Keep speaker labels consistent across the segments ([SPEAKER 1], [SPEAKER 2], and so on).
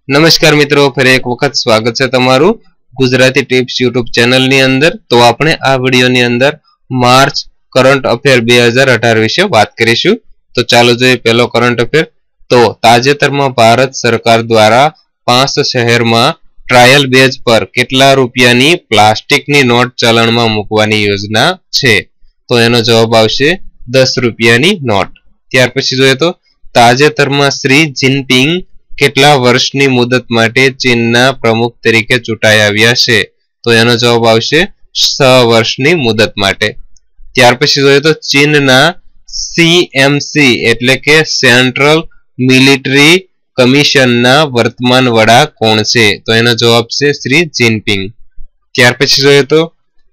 [SPEAKER 1] નમસ્કાર મિત્રો, ફરી એક વખત સ્વાગત છે તમારું ગુજરાતી ટિપ્સ યુટ્યુબ ચેનલની અંદર. તો આપણે આ વિડીયોની અંદર માર્ચ કરંટ અફેર 2018 વિશે વાત કરીશું. તો ચાલો જોઈએ પહેલો કરંટ અફેર. તો તાજેતરમાં ભારત સરકાર દ્વારા 5 શહેરમાં ટ્રાયલ બેઝ પર કેટલા રૂપિયાની પ્લાસ્ટિકની નોટ ચલણમાં મૂકવાની યોજના છે? તો એનો જવાબ આવશે 10 રૂપિયાની નોટ. ત્યાર પછી જોઈએ તો તાજેતરમાં શ્રી જિનપિંગ કેટલા વર્ષની મુદત માટે ચીનના પ્રમુખ તરીકે ચૂંટાઈ આવ્યા છે? તો એનો જવાબ આવશે 6 વર્ષની મુદત માટે. ત્યાર પછી જોઈએ તો ચીનના સીએમસી એટલે કે સેન્ટ્રલ મિલિટરી કમિશનના વર્તમાન વડા કોણ છે? તો એનો જવાબ છે શ્રી જિનપિંગ. ત્યાર પછી જોઈએ તો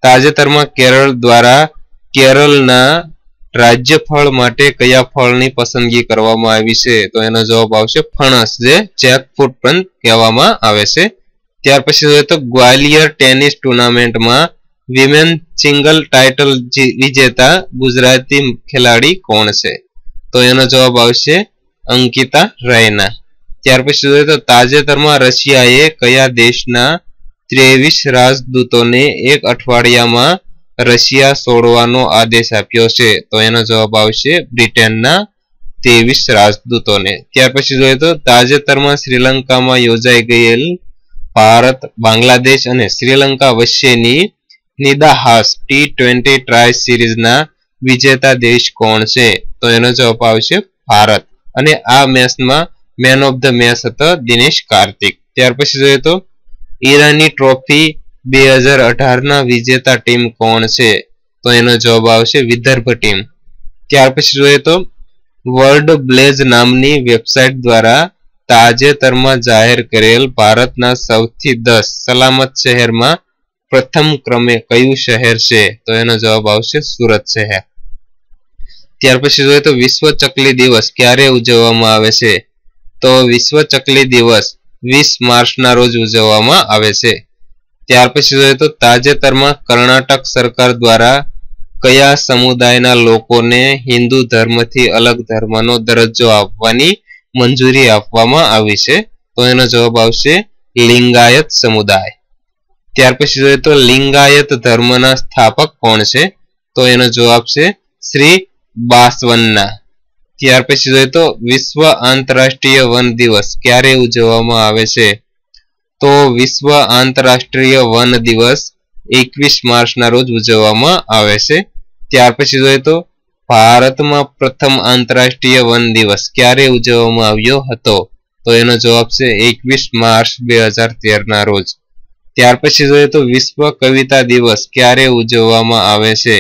[SPEAKER 1] તાજેતરમાં કેરળ દ્વારા કેરળના રાજ્ય ફળ માટે કયા ફળની પસંદગી કરવામાં આવી છે? તો એનો જવાબ આવશે ફણસ, જે જેકફ્રૂટ પણ કહેવામાં આવે છે. ત્યાર પછી જોઈએ તો ગ્વાલિયર ટેનિસ ટુર્નામેન્ટમાં વિમેન સિંગલ ટાઇટલ વિજેતા ગુજરાતી ખેલાડી કોણ છે? તો એનો જવાબ આવશે અંકિતા રૈના. ત્યાર પછી જોઈએ તો તાજેતરમાં રશિયાએ કયા દેશના 23 રાજદૂતોને એક અઠવાડિયામાં રશિયા છોડવાનો આદેશ આપ્યો છે? તો એનો જવાબ આવશે બ્રિટનના 23 રાજદૂતોને. ત્યાર પછી જોઈએ તો તાજેતરમાં શ્રીલંકામાં યોજાઈ ગયેલ ભારત, બાંગ્લાદેશ અને શ્રીલંકા વચ્ચેની નિદાહાસ T20 ટ્રાય સિરીઝના વિજેતા દેશ કોણ છે? તો એનો જવાબ આવશે ભારત. અને આ મેચમાં મેન ઓફ ધ મેચ હતો દિનેશ કાર્તિક. ત્યાર પછી જોઈએ તો ઈરાની ટ્રોફી 2018 ના વિજેતા ટીમ કોણ છે? તો એનો જવાબ આવશે વિદર્ભ ટીમ. ત્યાર પછી જોઈએ તો વર્લ્ડ બ્લેઝ નામની વેબસાઇટ દ્વારા તાજેતરમાં જાહેર કરેલ ભારતના સૌથી 10 સલામત શહેરમાં પ્રથમ ક્રમે કયું શહેર છે? તો એનો જવાબ આવશે સુરત શહેર. ત્યાર પછી જોઈએ તો વિશ્વ ચકલી દિવસ ક્યારે ઉજવવામાં આવે છે? તો વિશ્વ ચકલી દિવસ 20 માર્ચના રોજ ઉજવવામાં આવે છે. ત્યાર પછી જોઈએ તો તાજેતરમાં કર્ણાટક સરકાર દ્વારા કયા સમુદાયના લોકોને હિન્દુ ધર્મથી અલગ ધર્મનો દરજ્જો આપવાની મંજૂરી આપવામાં આવી છે? તો એનો જવાબ આવશે લિંગાયત સમુદાય. ત્યાર પછી જોઈએ તો લિંગાયત ધર્મના સ્થાપક કોણ છે? તો એનો જવાબ છે શ્રી બાસવન્ના. ત્યાર પછી જોઈએ તો વિશ્વ આંતરરાષ્ટ્રીય વન દિવસ ક્યારે ઉજવવામાં આવે છે? તો વિશ્વ આંતરરાષ્ટ્રીય વન દિવસ 21 માર્ચના રોજ ઉજવવામાં આવે છે. ત્યાર પછી જોઈએ તો ભારતમાં પ્રથમ આંતરરાષ્ટ્રીય વન દિવસ ક્યારે ઉજવવામાં આવ્યો હતો? તો એનો જવાબ છે 21 માર્ચ 2013 ના રોજ. ત્યાર પછી જોઈએ તો વિશ્વ કવિતા દિવસ ક્યારે ઉજવવામાં આવે છે?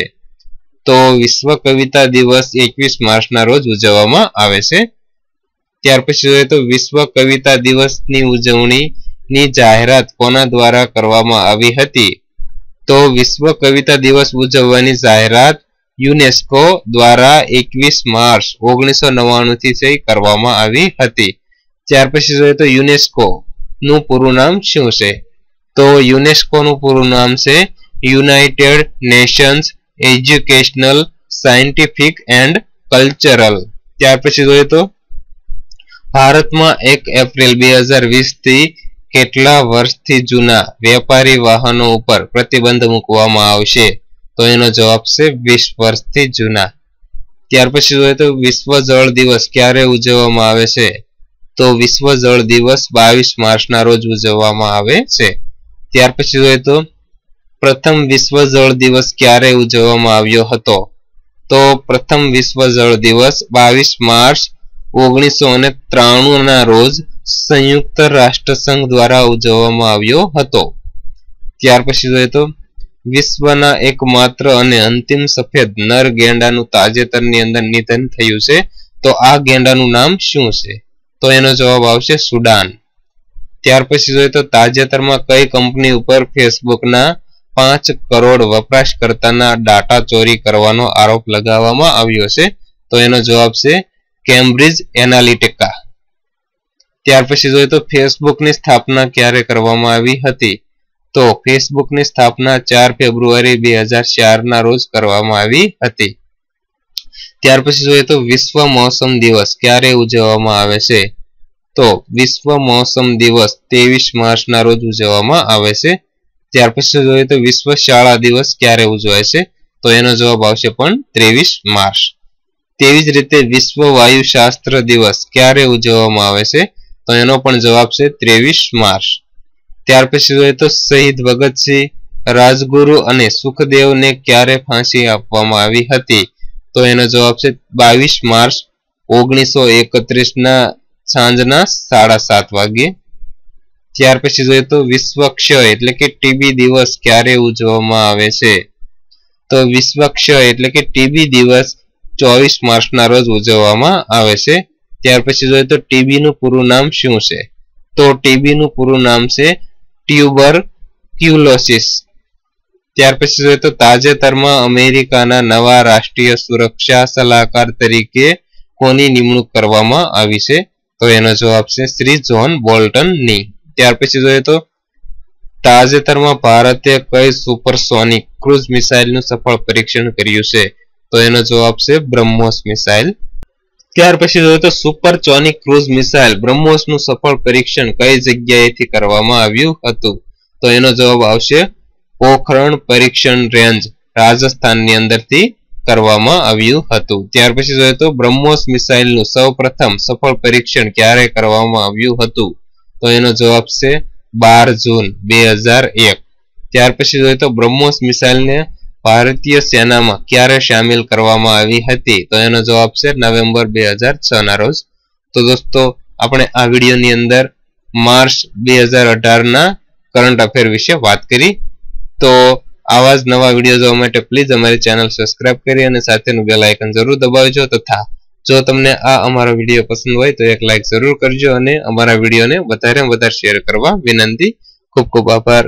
[SPEAKER 1] તો વિશ્વ કવિતા દિવસ 21 માર્ચના રોજ ઉજવવામાં આવે છે. ત્યાર પછી જોઈએ તો વિશ્વ કવિતા દિવસની ઉજવણીની જાહેરાત કોના દ્વારા કરવામાં આવી હતી? તો વિશ્વ કવિતા દિવસ ઉજવવાની જાહેરાત યુનેસ્કો દ્વારા 21 માર્ચ 1999 થી કરવામાં આવી હતી. ત્યાર પછી જોઈએ તો યુનેસ્કો નું પૂરું નામ શું છે? તો યુનેસ્કો નું પૂરું નામ છે United Nations educational, scientific and cultural. ત્યાર પછી જોઈએ તો ભારતમાં 1 એપ્રિલ 2020 થી કેટલા વર્ષથી જૂના વેપારી વાહનો ઉપર પ્રતિબંધ મૂકવામાં આવશે? તો એનો જવાબ છે 20 વર્ષથી જૂના. ત્યાર પછી જોઈએ તો વિશ્વ જળ દિવસ ક્યારે ઉજવવામાં આવે છે? તો વિશ્વ જળ દિવસ 22 માર્ચના રોજ ઉજવવામાં આવે છે. ત્યાર પછી જોઈએ તો પ્રથમ વિશ્વ જળ દિવસ ક્યારે ઉજવવામાં આવ્યો હતો? તો પ્રથમ વિશ્વ જળ દિવસ 22 માર્ચ 1993 ના રોજ સંયુક્ત રાષ્ટ્રસંઘ દ્વારા ઉજવવામાં આવ્યો હતો. ત્યાર પછી જોઈએ તો વિશ્વના એકમાત્ર અને અંતિમ સફેદ નર ગેંડાનું તાજેતરની અંદર નિધન થયું છે. તો આ ગેંડાનું નામ શું છે? તો એનો જવાબ આવશે સુડાન. ત્યાર પછી જોઈએ તો તાજેતરમાં કઈ કંપની ઉપર ફેસબુકના 5 કરોડ વપરાશકર્તાના ડાટા ચોરી કરવાનો આરોપ લગાવવામાં આવ્યો છે? તો એનો જવાબ છે કેમ્બ્રિજ એનાલિટિકા. ત્યાર પછી જોઈએ તો ફેસબુકની સ્થાપના ક્યારે કરવામાં આવી હતી? તો ફેસબુકની સ્થાપના 4 ફેબ્રુઆરી 2004 ના રોજ કરવામાં આવી હતી. ત્યાર પછી જોઈએ તો વિશ્વ મોસમ દિવસ ક્યારે ઉજવવામાં આવે છે? તો વિશ્વ મૌસમ દિવસ 23 માર્ચના રોજ ઉજવવામાં આવે છે. ત્યાર પછી જોઈએ તો વિશ્વ શાળા દિવસ ક્યારે ઉજવાય છે? તો એનો જવાબ આવશે પણ 23 માર્ચ. તેવી જ રીતે વિશ્વ વાયુશાસ્ત્ર દિવસ ક્યારે ઉજવવામાં આવે છે? તો એનો પણ જવાબ છે 23 માર્ચ. ત્યાર પછી જોઈએ તો શહીદ ભગતસિંહ, રાજગુરુ અને સુખદેવને ક્યારે ફાંસી આપવામાં આવી હતી? તો એનો જવાબ છે 22 માર્ચ 1931 સાંજના 7:30 વાગ્યે. ત્યાર પછી જોઈએ તો વિશ્વ ક્ષય એટલે કે ટીબી દિવસ ક્યારે ઉજવવામાં આવે છે? તો વિશ્વ ક્ષય એટલે કે ટીબી દિવસ 24 માર્ચના રોજ ઉજવવામાં આવે છે. ત્યાર પછી જોઈએ તો ટીબી નું પૂરું નામ શું છે? તો ટીબી નું પૂરું નામ છે ટ્યુબરક્યુલોસિસ. ત્યાર પછી જોઈએ તો તાજેતરમાં અમેરિકાના નવા રાષ્ટ્રીય સુરક્ષા સલાહકાર તરીકે કોની નિમણૂક કરવામાં આવી છે? તો એનો જવાબ છે શ્રી જ્હોન બોલ્ટનની. ત્યાર પછી જોઈએ તો તાજેતરમાં ભારતે કઈ સુપરસોનિક ક્રૂઝ મિસાઇલનું સફળ પરીક્ષણ કર્યું છે? તો એનો જવાબ છે બ્રહ્મોસ મિસાઇલ. ત્યાર પછી જોઈએ તો સુપરસોનિક ક્રૂઝ મિસાઇલ બ્રહ્મોસનું સફળ પરીક્ષણ કઈ જગ્યાએથી કરવામાં આવ્યું હતું? તો એનો જવાબ આવશે પોખરણ પરીક્ષણ રેન્જ રાજસ્થાનની અંદરથી કરવામાં આવ્યું હતું. ત્યાર પછી જોઈએ તો બ્રહ્મોસ મિસાઇલનું સૌપ્રથમ સફળ પરીક્ષણ ક્યારે કરવામાં આવ્યું હતું? તો એનો જવાબ છે 12 જૂન 2001. ત્યાર પછી જોઈએ તો બ્રહ્મોસ મિસાઇલને ભારતીય સેનામાં ક્યારે સામેલ કરવામાં આવી હતી? તો એનો જવાબ છે નવેમ્બર 2006 ના રોજ. તો દોસ્તો આપણે આ વિડીયોની અંદર માર્ચ 2018 ના કરંટ અફેર વિશે વાત કરી. તો આવા જ નવા વિડીયો જોવા માટે પ્લીઝ અમારી ચેનલ સબસ્ક્રાઇબ કરી અને સાથેનું બેલ આઇકન જરૂર દબાવજો. તથા જો તમને આ અમારો વિડીયો પસંદ હોય તો એક લાઈક જરૂર કરજો અને અમારા વિડીયોને વધારે શેર કરવા વિનંતી. ખૂબ ખૂબ આભાર.